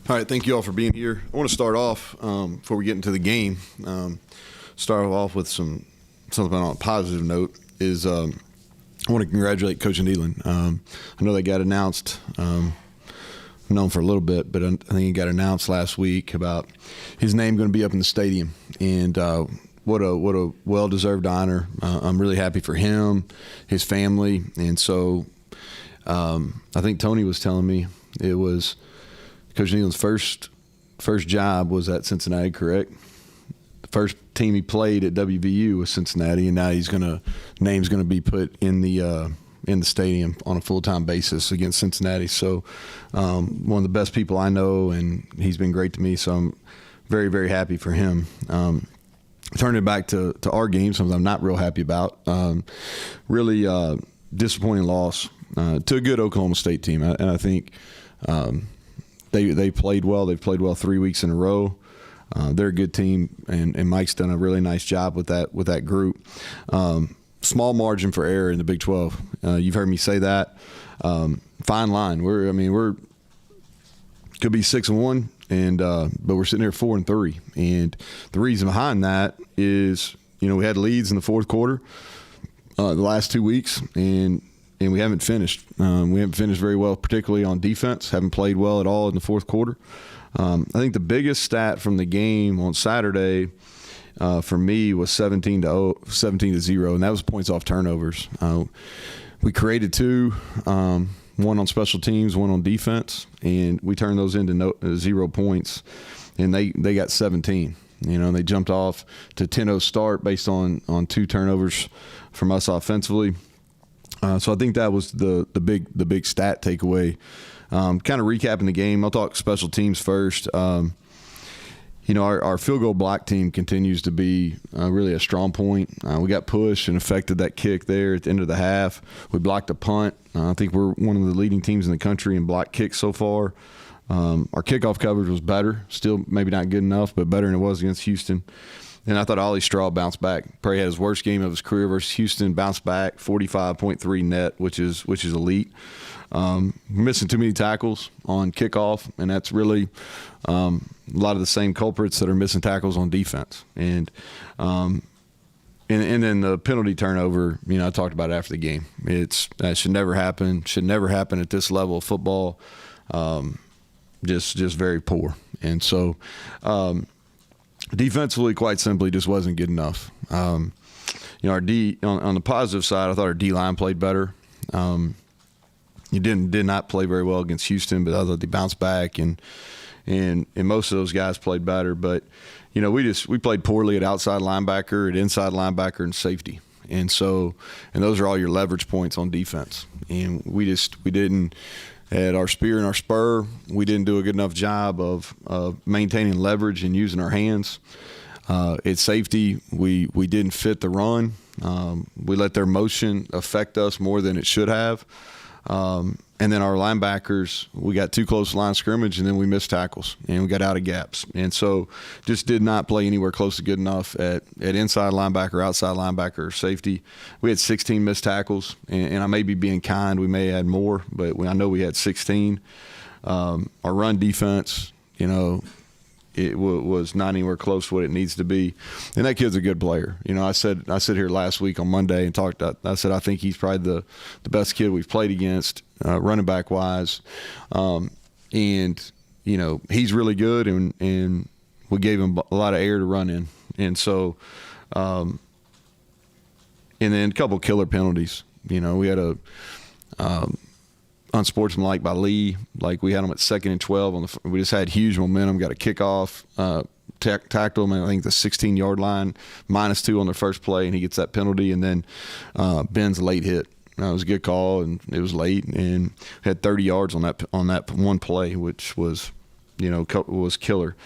All right, thank you all for being here. I want to start off before we get into the game. Start off with something on a positive note. Is I want to congratulate Coach Nealon. I know they got announced. I've known for a little bit, but I think it got announced last week about his name going to be up in the stadium, and what a well-deserved honor. I'm really happy for him, his family, and so I think Tony was telling me it was Coach Nealon's first job was at Cincinnati, correct? The first team he played at WVU was Cincinnati, and now name's gonna be put in the stadium on a full-time basis against Cincinnati. So one of the best people I know, and he's been great to me. So I'm very, very happy for him. Turning it back to our game, something I'm not real happy about. Really disappointing loss to a good Oklahoma State team, and I think. They played well. They've played well 3 weeks in a row. They're a good team, and Mike's done a really nice job with that group. Small margin for error in the Big 12. You've heard me say that. Fine line. We're could be 6-1, but we're sitting here 4-3. And the reason behind that is, we had leads in the fourth quarter the last 2 weeks, and we haven't finished. We haven't finished very well, particularly on defense. Haven't played well at all in the fourth quarter. I think the biggest stat from the game on Saturday for me was 17-0, and that was points off turnovers. We created two, one on special teams, one on defense, and we turned those into 0 points, and they got 17. They jumped off to 10-0 start based on 2 turnovers from us offensively. So I think that was the big stat takeaway. Kind of recapping the game, I'll talk special teams first. Our field goal block team continues to be really a strong point. We got pushed and affected that kick there at the end of the half. We blocked a punt. I think we're one of the leading teams in the country in block kicks so far. Our kickoff coverage was better, still maybe not good enough, but better than it was against Houston. And I thought Ollie Straw bounced back. Probably had his worst game of his career versus Houston. Bounced back, 45.3 net, which is elite. Missing too many tackles on kickoff, and that's really a lot of the same culprits that are missing tackles on defense. And then the penalty turnover. I talked about it after the game. That should never happen. Should never happen at this level of football. Just very poor. And so. Defensively, quite simply, just wasn't good enough. Our D on the positive side, I thought our D line played better. It did not play very well against Houston, but I thought they bounced back, and most of those guys played better. But we played poorly at outside linebacker, at inside linebacker, and safety. And those are all your leverage points on defense. And we didn't. At our spear and our spur, we didn't do a good enough job of maintaining leverage and using our hands. At safety, we didn't fit the run. We let their motion affect us more than it should have. And then our linebackers, we got too close to line of scrimmage, and then we missed tackles, and we got out of gaps. And so just did not play anywhere close to good enough at inside linebacker, outside linebacker, or safety. We had 16 missed tackles, and I may be being kind. We may add more, but I know we had 16. Our run defense, it was not anywhere close to what it needs to be. And that kid's a good player. I said here last week on Monday and talked. I said I think he's probably the best kid we've played against, running back wise. And he's really good, and we gave him a lot of air to run in. And so, and then a couple killer penalties. We had a unsportsmanlike by Lee. Like, we had them at 2nd and 12 we just had huge momentum, got a kickoff, tackled him, I think the 16-yard line, -2 on their first play, and he gets that penalty. And then Ben's late hit. It was a good call, and it was late, and had 30 yards on that one play, which was killer.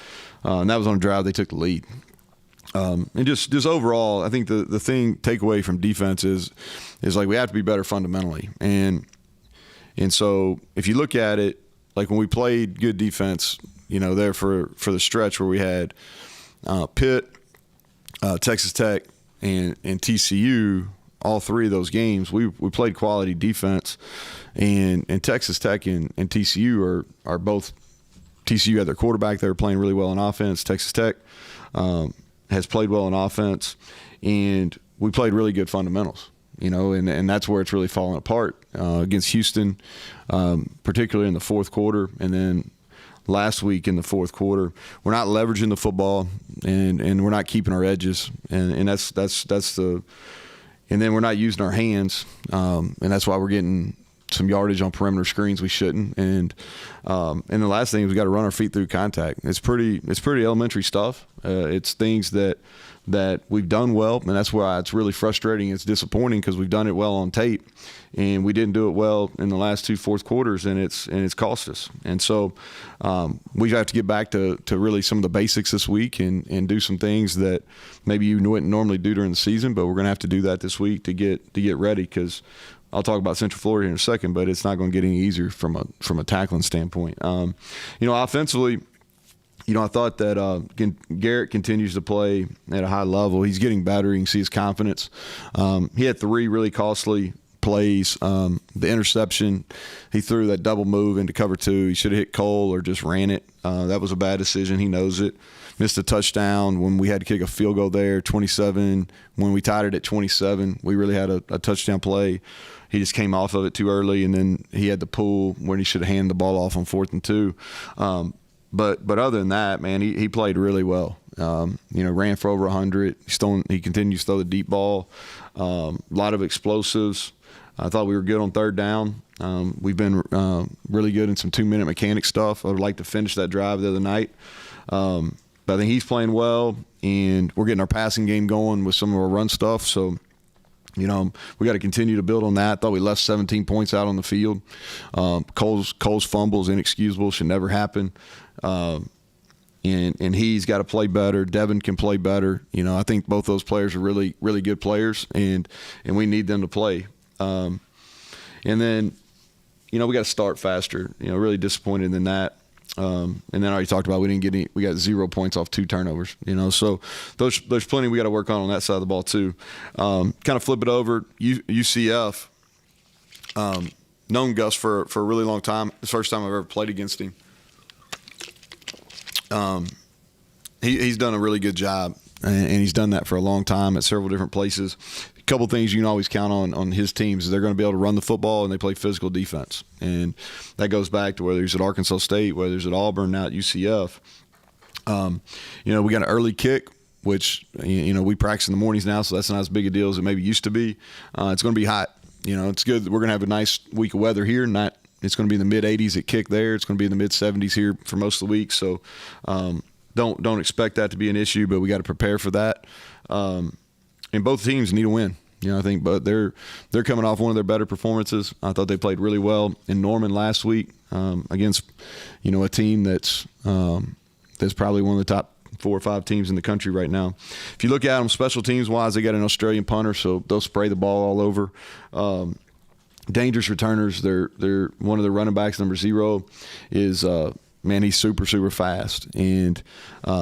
And that was on a drive they took the lead. And just overall, I think the takeaway from defense is like we have to be better fundamentally. And so if you look at it, like when we played good defense, there for the stretch where we had Pitt, Texas Tech, and TCU, all 3 of those games, we played quality defense. And Texas Tech and TCU are both TCU had their quarterback. They were playing really well on offense. Texas Tech has played well on offense, and we played really good fundamentals. And that's where it's really fallen apart against Houston, particularly in the fourth quarter, and then last week in the fourth quarter. We're not leveraging the football, and we're not keeping our edges, and that's the. And then we're not using our hands, and that's why we're getting some yardage on perimeter screens we shouldn't. And the last thing is we got to run our feet through contact. It's pretty elementary stuff. It's things that we've done well, and that's why it's really frustrating. It's disappointing because we've done it well on tape, and we didn't do it well in the last two fourth quarters, and it's cost us. And so we have to get back to really some of the basics this week and do some things that maybe you wouldn't normally do during the season, but we're going to have to do that this week to get ready, because I'll talk about Central Florida here in a second, but it's not going to get any easier from a tackling standpoint. Offensively, I thought that Garrett continues to play at a high level. He's getting better. You can see his confidence. He had 3 really costly plays. The interception, he threw that double move into cover 2. He should have hit Cole or just ran it. That was a bad decision. He knows it. Missed a touchdown when we had to kick a field goal there, 27. When we tied it at 27, we really had a touchdown play. He just came off of it too early, and then he had the pull when he should have handed the ball off on 4th and 2. But other than that, man, he played really well. Ran for over 100. He continues to throw the deep ball. A lot of explosives. I thought we were good on 3rd down. We've been really good in some 2-minute mechanic stuff. I would like to finish that drive the other night. But I think he's playing well, and we're getting our passing game going with some of our run stuff. So, we got to continue to build on that. I thought we left 17 points out on the field. Cole's fumble is inexcusable, should never happen. And he's got to play better. Devin can play better. I think both those players are really, really good players, and we need them to play. And then, we got to start faster. Really disappointed in that. And then I already talked about we got 0 points off 2 turnovers. So there's plenty we got to work on that side of the ball too. Kind of flip it over. UCF, known Gus for a really long time. The first time I've ever played against him. He's done a really good job, and he's done that for a long time at several different places. A couple things you can always count on his teams is they're going to be able to run the football, and they play physical defense. And that goes back to whether he's at Arkansas State, whether he's at Auburn, now at UCF. We got an early kick, which, we practice in the mornings now, so that's not as big a deal as it maybe used to be. It's going to be hot. It's good. We're going to have a nice week of weather here, it's going to be in the mid-80s at kick there. It's going to be in the mid-70s here for most of the week. So don't expect that to be an issue, but we got to prepare for that. And both teams need a win. I think, but they're coming off one of their better performances. I thought they played really well in Norman last week against a team that's probably one of the top 4 or 5 teams in the country right now. If you look at them special teams wise, they got an Australian punter, so they'll spray the ball all over. Dangerous returners. They're one of the running backs, number 0, is he's super, super fast, and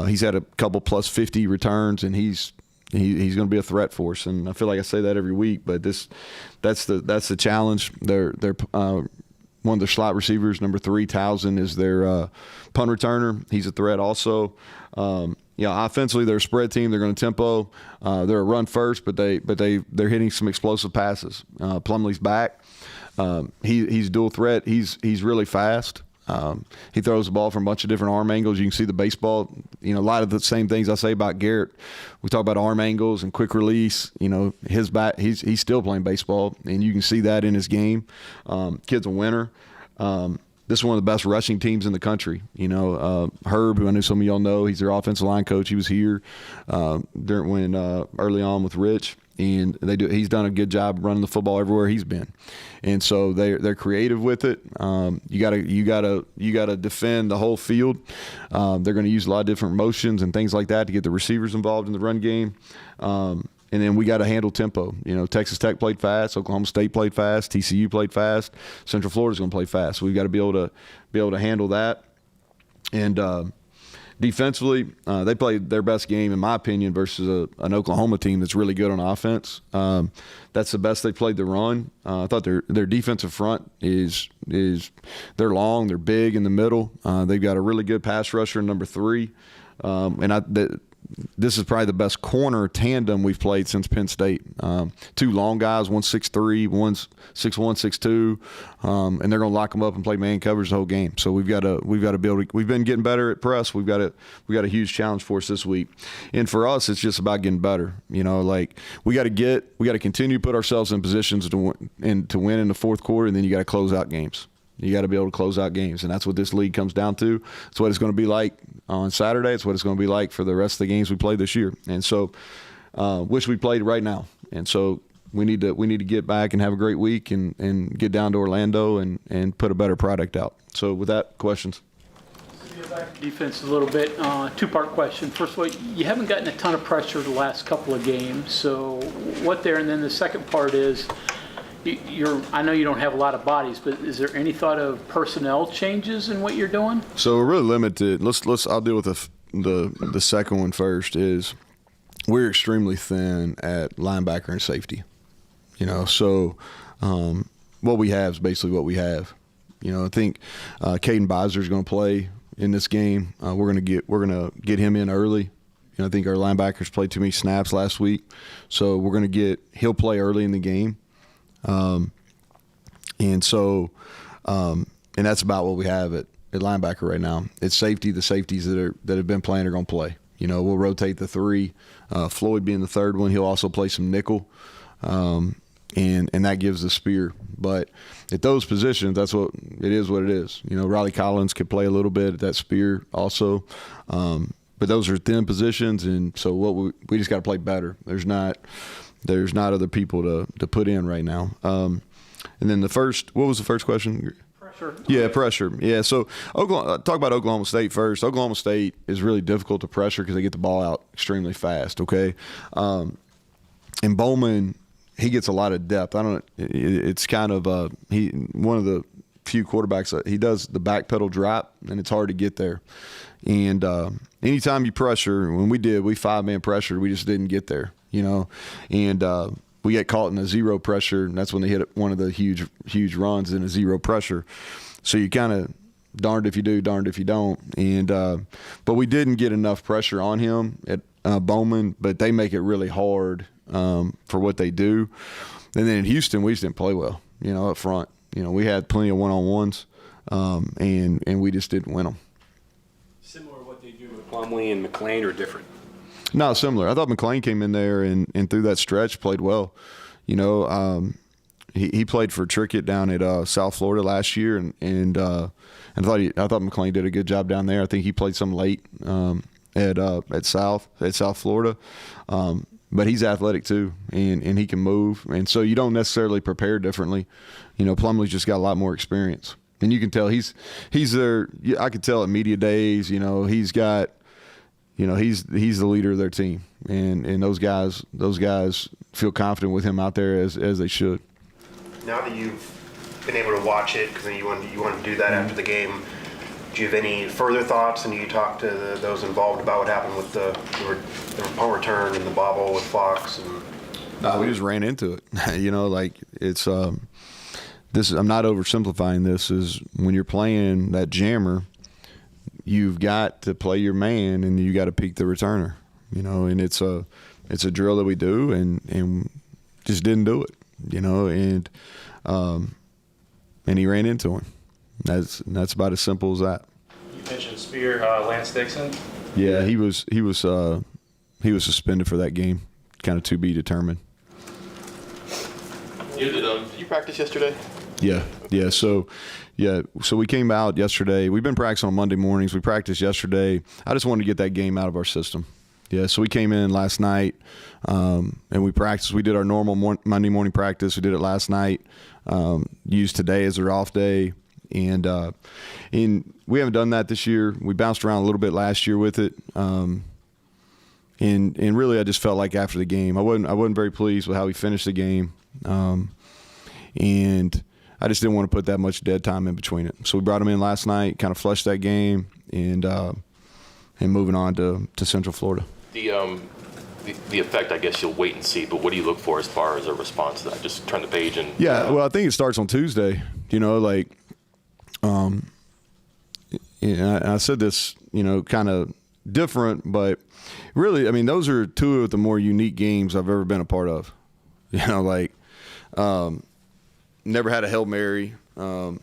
he's had a couple plus 50 returns, and he's going to be a threat for us. And I feel like I say that every week, but that's the challenge. They're one of their slot receivers, number 3, Towson, is their punt returner. He's a threat also. Offensively, they're a spread team. They're going to tempo. They're a run first, but they're hitting some explosive passes. Plumlee's back. He's dual threat. He's really fast. He throws the ball from a bunch of different arm angles. You can see the baseball. A lot of the same things I say about Garrett. We talk about arm angles and quick release. His back. He's still playing baseball, and you can see that in his game. Kid's a winner. This is one of the best rushing teams in the country. Herb, who I know some of y'all know, he's their offensive line coach. He was here early on with Rich, and he's done a good job running the football everywhere he's been. And so they're creative with it. You gotta defend the whole field. They're going to use a lot of different motions and things like that to get the receivers involved in the run game. And then we got to handle tempo. Texas Tech played fast. Oklahoma State played fast. TCU played fast. Central Florida's going to play fast. So we've got to be able to handle that. And Defensively, they played their best game, in my opinion, versus an Oklahoma team that's really good on offense. That's the best they played the run. I thought their defensive front is they're long, they're big in the middle. They've got a really good pass rusher in number 3. This is probably the best corner tandem we've played since Penn State. 2 long guys, one's 6'3", one's 6'1", 6'2", and they're going to lock them up and play man coverage the whole game. So we've got to build. We've been getting better at press. We've got a huge challenge for us this week, and for us, it's just about getting better. We got to continue to put ourselves in positions to win in the fourth quarter, and then you got to close out games. You got to be able to close out games, and that's what this league comes down to. It's what it's going to be like on Saturday. It's what it's going to be like for the rest of the games we play this year. And so, wish we played right now. And so we need to get back and have a great week and get down to Orlando and put a better product out. So with that, questions. Back to defense a little bit. 2-part question. First of all, you haven't gotten a ton of pressure the last couple of games. So what there? And then the second part is, I know you don't have a lot of bodies, but is there any thought of personnel changes in what you're doing? So we're really limited. I'll deal with the second one first. Is we're extremely thin at linebacker and safety. So what we have is basically what we have. I think Caden Beiser is going to play in this game. We're going to get him in early. I think our linebackers played too many snaps last week, so he'll play early in the game. And that's about what we have at linebacker right now. It's safety. The safeties that have been playing are going to play. We'll rotate the 3. Floyd being the third one, he'll also play some nickel, and that gives the spear. But at those positions, that's what it is. What it is. Riley Collins could play a little bit at that spear also, but those are thin positions, and so we just got to play better. There's not other people to put in right now. And then what was the first question? Pressure. Yeah, pressure. Yeah, so talk about Oklahoma State first. Oklahoma State is really difficult to pressure because they get the ball out extremely fast, okay? And Bowman, he gets a lot of depth. It's kind of one of the few quarterbacks, he does the back pedal drop, and it's hard to get there. And anytime you pressure, when we 5-man pressure, we just didn't get there. And we get caught in a zero pressure, and that's when they hit one of the huge runs in a zero pressure. So you kind of darned if you do, darned if you don't. And but we didn't get enough pressure on him at Bowman, but they make it really hard for what they do. And then in Houston, we just didn't play well, up front. We had plenty of one-on-ones, and we just didn't win them. Similar to what they do with Plumlee and McLean, or different? No, similar. I thought McLean came in there and through that stretch played well. He played for Trickett down at South Florida last year, and I thought McLean did a good job down there. I think he played some late at South Florida, but he's athletic too, and he can move, and so you don't necessarily prepare differently. Plumlee's just got a lot more experience, and you can tell he's there. I could tell at media days. He's got. He's the leader of their team, and those guys feel confident with him out there as they should. Now that you've been able to watch it, because you want to do that after the game, do you have any further thoughts? And you talk to those involved about what happened with the punt return and the bobble with Fox? No, we just ran into it. It's this. I'm not oversimplifying this. Is when you're playing that jammer, you've got to play your man, and you got to peek the returner, and it's a drill that we do, and just didn't do it, and he ran into him. That's about as simple as that. You mentioned Spear, Lance Dixon. Yeah, he was suspended for that game, kind of to be determined. Did you practice yesterday? Yeah. So we came out yesterday. We've been practicing on Monday mornings. We practiced yesterday. I just wanted to get that game out of our system. Yeah, so we came in last night, and we practiced. We did our normal Monday morning practice. We did it last night. Used today as our off day, and we haven't done that this year. We bounced around a little bit last year with it, and really I just felt like after the game, I wasn't very pleased with how we finished the game, and I just didn't want to put that much dead time in between it. So we brought him in last night, kind of flushed that game, and and moving on to Central Florida. The effect, I guess you'll wait and see, but what do you look for as far as a response to that? Just turn the page and... Yeah, well, I think it starts on Tuesday. Like, I said this, kind of different, but really, I mean, those are two of the more unique games I've ever been a part of. Never had a Hail Mary. I've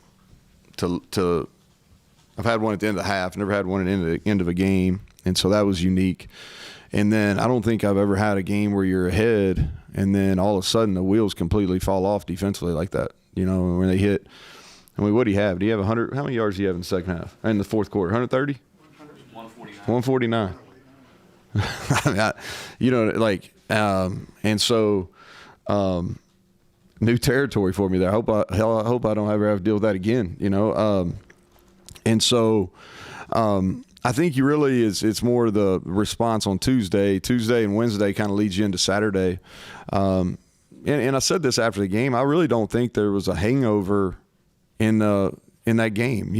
had one at the end of the half, never had one at the end of a game, and so that was unique. And then I don't think I've ever had a game where you're ahead and then all of a sudden the wheels completely fall off defensively like that. When they hit. I mean, what do you have? Do you have 100? How many yards do you have in the second half? In the fourth quarter? 130? 149. 149. And so new territory for me there. I hope I don't ever have to deal with that again, and so I think it's more the response on Tuesday and Wednesday kind of leads you into Saturday. And I said this after the game. I really don't think there was a hangover in that game.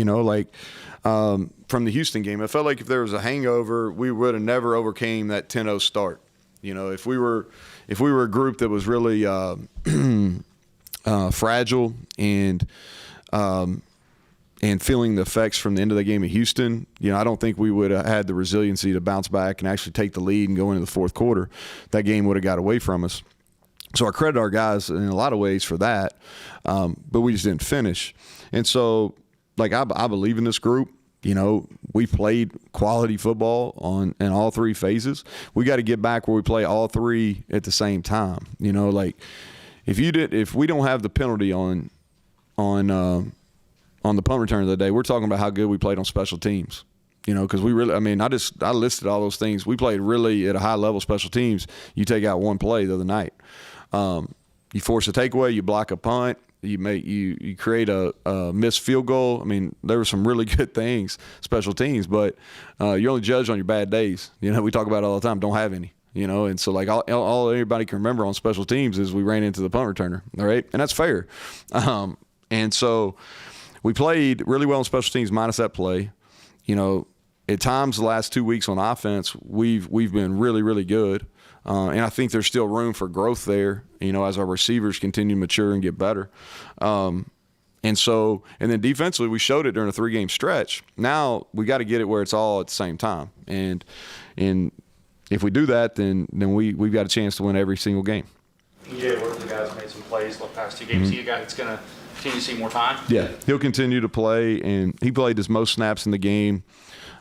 From the Houston game, I felt like if there was a hangover, we would have never overcame that 10-0 start. If we were a group that was really fragile and feeling the effects from the end of the game at Houston, I don't think we would have had the resiliency to bounce back and actually take the lead and go into the fourth quarter. That game would have got away from us. So I credit our guys in a lot of ways for that, but we just didn't finish. And so, I believe in this group. We played quality football in all three phases. We got to get back where we play all three at the same time. If we don't have the penalty on the punt return of the day, we're talking about how good we played on special teams. Because we really, I listed all those things. We played really at a high level special teams. You take out one play the other night. You force a takeaway, you block a punt, you create a missed field goal. There were some really good things, special teams, but you're only judged on your bad days. We talk about it all the time. Don't have any. And so all everybody can remember on special teams is we ran into the punt returner. All right, and that's fair. And so we played really well on special teams minus that play. At times the last 2 weeks on offense, we've been really, really good. And I think there's still room for growth there, as our receivers continue to mature and get better. And then defensively, we showed it during a 3-game stretch. Now we got to get it where it's all at the same time. And if we do that, then we've got a chance to win every single game. EJ Worth, the guys made some plays the past 2 games. Mm-hmm. You guys, it's going to continue to see more time? Yeah, he'll continue to play, and he played his most snaps in the game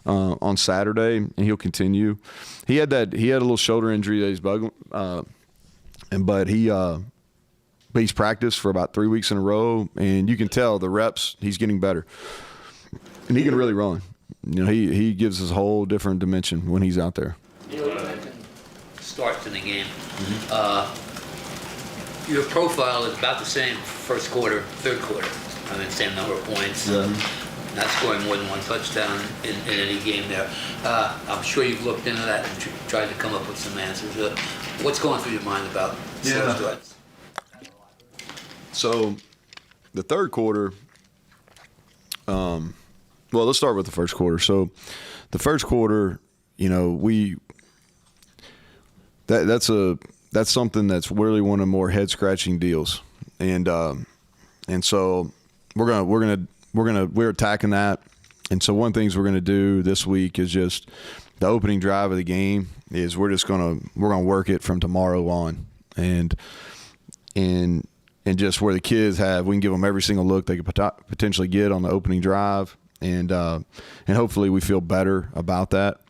on Saturday, and he'll continue. He had a little shoulder injury that he's bugging, but he's practiced for about 3 weeks in a row, and you can tell the reps, he's getting better. And he can really run. He gives us a whole different dimension when he's out there. Starts in the game. Mm-hmm. Your profile is about the same first quarter, third quarter. Same number of points. Yeah. Not scoring more than one touchdown in any game there. I'm sure you've looked into that and tried to come up with some answers. What's going through your mind about such threats? So the third quarter, let's start with the first quarter. So the first quarter, that's something that's really one of the more head scratching deals, and so we're attacking that. And so one of the things we're going to do this week is just the opening drive of the game is we're going to work it from tomorrow on, and just where the kids we can give them every single look they could potentially get on the opening drive, and hopefully we feel better about that.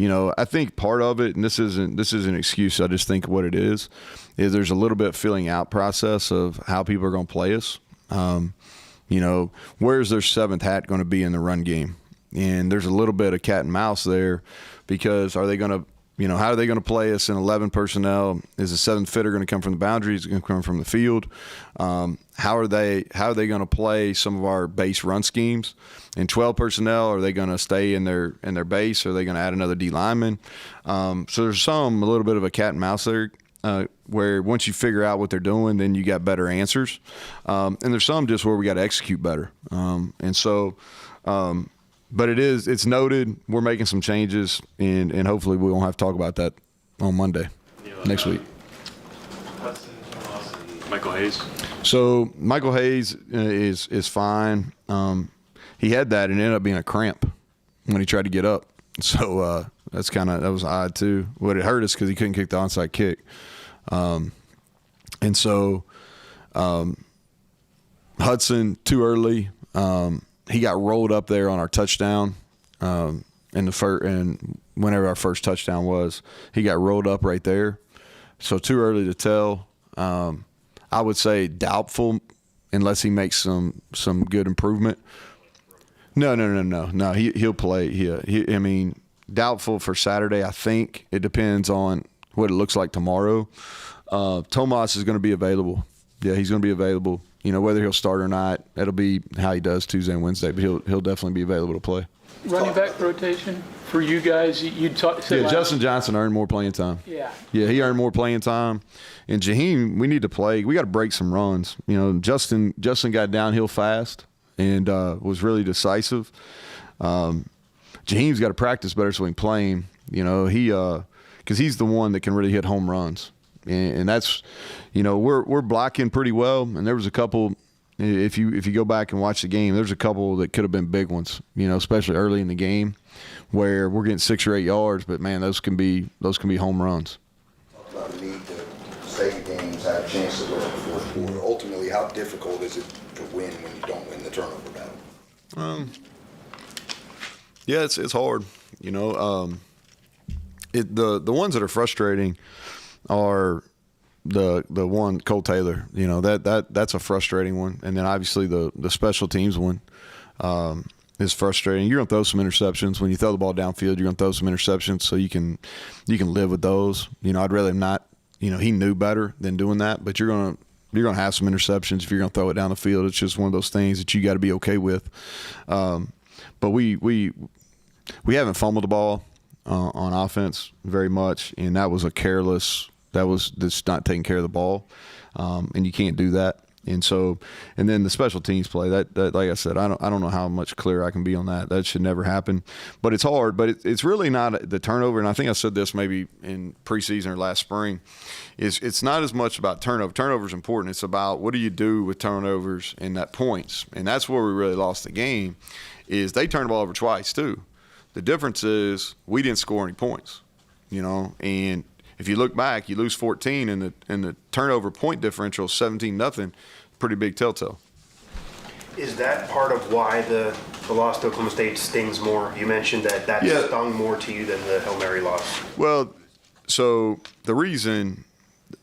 I think part of it, and this isn't an excuse, I just think what it is there's a little bit filling out process of how people are going to play us. Where's their seventh hat going to be in the run game? And there's a little bit of cat and mouse there, because are they going to, how are they going to play us in 11 personnel? Is the seventh fitter going to come from the boundaries? Is it going to come from the field? How are they going to play some of our base run schemes? In 12 personnel, are they going to stay in their base? Or are they going to add another D lineman? So there's a little bit of a cat and mouse there, where once you figure out what they're doing, then you got better answers. And there's some just where we got to execute better. but it's noted. We're making some changes, and hopefully we won't have to talk about that on Monday next week. Michael Hayes. So Michael Hayes is fine. He had that and it ended up being a cramp when he tried to get up. So that was odd too. What it hurt us because he couldn't kick the onside kick, and so Hudson too early. He got rolled up there on our touchdown in the first, and whenever our first touchdown was, he got rolled up right there. So too early to tell. I would say doubtful unless he makes some good improvement. No. He'll play. I mean, doubtful for Saturday. I think it depends on what it looks like tomorrow. Tomas is going to be available. Yeah, he's going to be available. You know, whether he'll start or not, it'll be how he does Tuesday and Wednesday. But he'll definitely be available to play. Running back said Justin Johnson earned more playing time. Yeah, he earned more playing time. And Jaheim, we need to play. We got to break some runs. You know, Justin got downhill fast and was really decisive. Jaheim's got to practice better so we can play him. You know, because he's the one that can really hit home runs. And that's, you know, we're blocking pretty well. And there was a couple. If you go back and watch the game, there's a couple that could have been big ones. You know, especially early in the game, where we're getting 6 or 8 yards. But man, those can be home runs. Talk about the need to save games, have a chance to win in the fourth quarter. Ultimately, how difficult is it to win when you don't win the turnover battle? Yeah, it's hard. You know, the ones that are frustrating are the one Cole Taylor. You know, that's a frustrating one, and then obviously the special teams one is frustrating. You're gonna throw some interceptions when you throw the ball downfield. You're gonna throw some interceptions, so you can live with those. You know, I'd rather him not. You know, he knew better than doing that, but you're gonna have some interceptions if you're gonna throw it down the field. It's just one of those things that you got to be okay with. But we haven't fumbled the ball on offense very much, and that was a careless. That was just not taking care of the ball, and you can't do that. And so, and then the special teams play that like I said, I don't know how much clearer I can be on that. That should never happen, but it's hard. But it's really not the turnover. And I think I said this maybe in preseason or last spring. It's not as much about turnover. Turnover is important. It's about what do you do with turnovers and that points. And that's where we really lost the game. Is they turned the ball over twice too. The difference is we didn't score any points. You know, and if you look back, you lose 14, and the turnover point differential is 17-0. Pretty big telltale. Is that part of why the loss to Oklahoma State stings more? You mentioned that stung more to you than the Hail Mary loss. Well, so the reason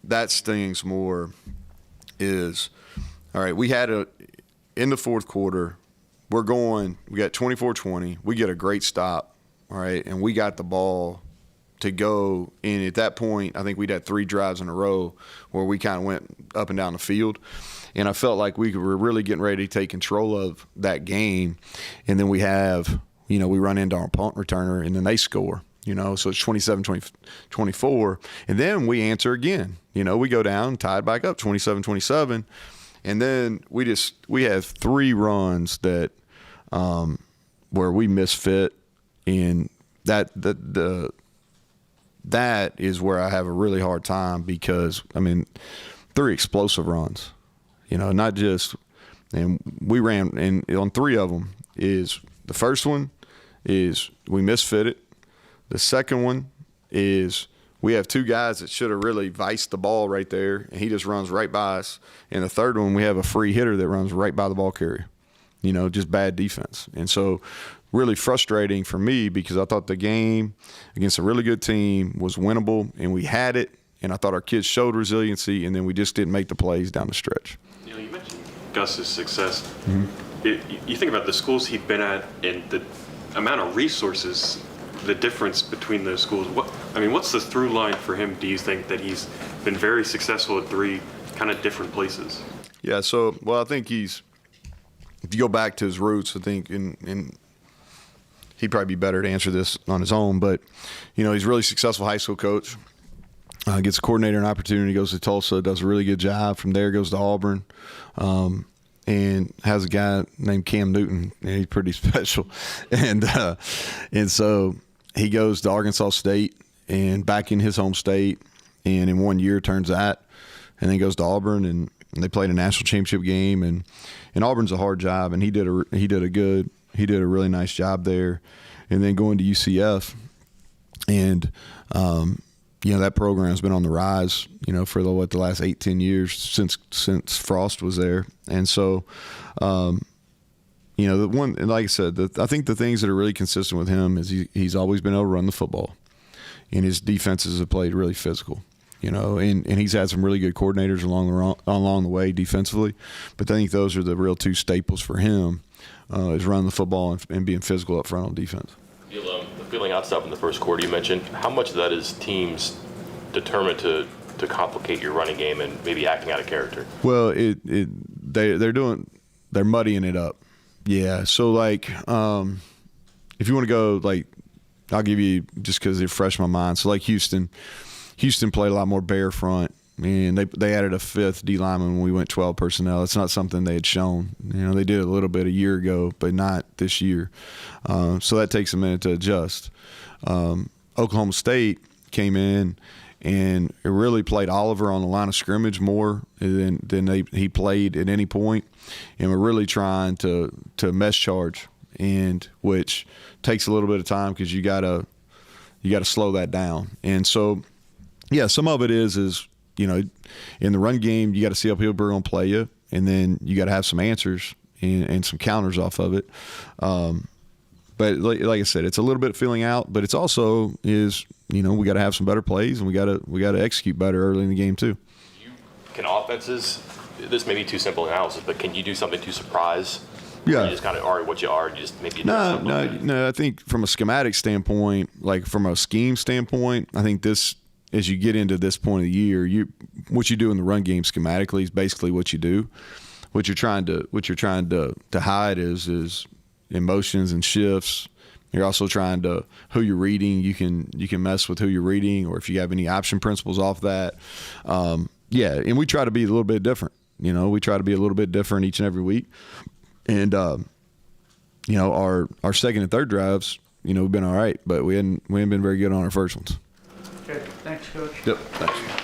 that stings more is, all right, we had in the fourth quarter, we got 24-20. We get a great stop, all right, and we got the ball to go. And at that point, I think we'd had 3 drives in a row where we kind of went up and down the field. And I felt like we were really getting ready to take control of that game. And then we run into our punt returner, and then they score. You know, so it's 27-24. And then we answer again. You know, we go down, tied back up, 27-27. And then we have 3 runs that where we misfit, and that is where I have a really hard time because, I mean, 3 explosive runs, you know, not just – and we ran – and on 3 of them is – the first one is we misfit it. The second one is we have 2 guys that should have really viced the ball right there, and he just runs right by us. And the third one, we have a free hitter that runs right by the ball carrier, you know, just bad defense. And so – really frustrating for me because I thought the game against a really good team was winnable, and we had it, and I thought our kids showed resiliency, and then we just didn't make the plays down the stretch. You know, you mentioned Gus's success. Mm-hmm. You think about the schools he's been at and the amount of resources, the difference between those schools. What's the through line for him, do you think, that he's been very successful at 3 kind of different places? Yeah, so, I think if you go back to his roots, I think he'd probably be better to answer this on his own, but, you know, he's a really successful high school coach. Gets a coordinator an opportunity, goes to Tulsa, does a really good job. From there, goes to Auburn. and has a guy named Cam Newton, and he's pretty special. And so he goes to Arkansas State and back in his home state, and in 1 year turns that, and then goes to Auburn, and they played a national championship game. And Auburn's a hard job, and he did a really nice job there. And then going to UCF, and that program's been on the rise, for the last 8-10 years since Frost was there. And so, the one, like I said, I think the things that are really consistent with him is he's always been able to run the football, and his defenses have played really physical. And he's had some really good coordinators along the way defensively, but I think those are the real two staples for him, is running the football and being physical up front on defense. The feeling out stuff in the first quarter you mentioned, how much of that is teams determined to complicate your running game and maybe acting out of character? Well, they're muddying it up. Yeah. So if you want to go, I'll give you, just because it freshed my mind. So Houston played a lot more bare front. And they added a fifth D lineman when we went 12 personnel. It's not something they had shown. They did a little bit a year ago, but not this year. So that takes a minute to adjust. Oklahoma State came in and it really played Oliver on the line of scrimmage more than he played at any point. And we're really trying to mesh charge, and which takes a little bit of time because you gotta slow that down. And so, yeah, some of it is in the run game, you got to see how people are going to play you, and then you got to have some answers and some counters off of it. But like I said, it's a little bit feeling out, but it's also we got to have some better plays, and we got to execute better early in the game too. Can offenses, this may be too simple analysis, but can you do something to surprise? Yeah. Or you just kind of are what you are, and you just maybe No. I think from a schematic standpoint, from a scheme standpoint, I think this, as you get into this point of the year, what you do in the run game schematically is basically what you do. What you're trying to hide is emotions and shifts. You're also trying to, who you're reading. You can mess with who you're reading, or if you have any option principles off that. And we try to be a little bit different. We try to be a little bit different each and every week. And our second and third drives, we've been all right, but we haven't been very good on our first ones. Okay, thanks, Coach. Yep, thanks.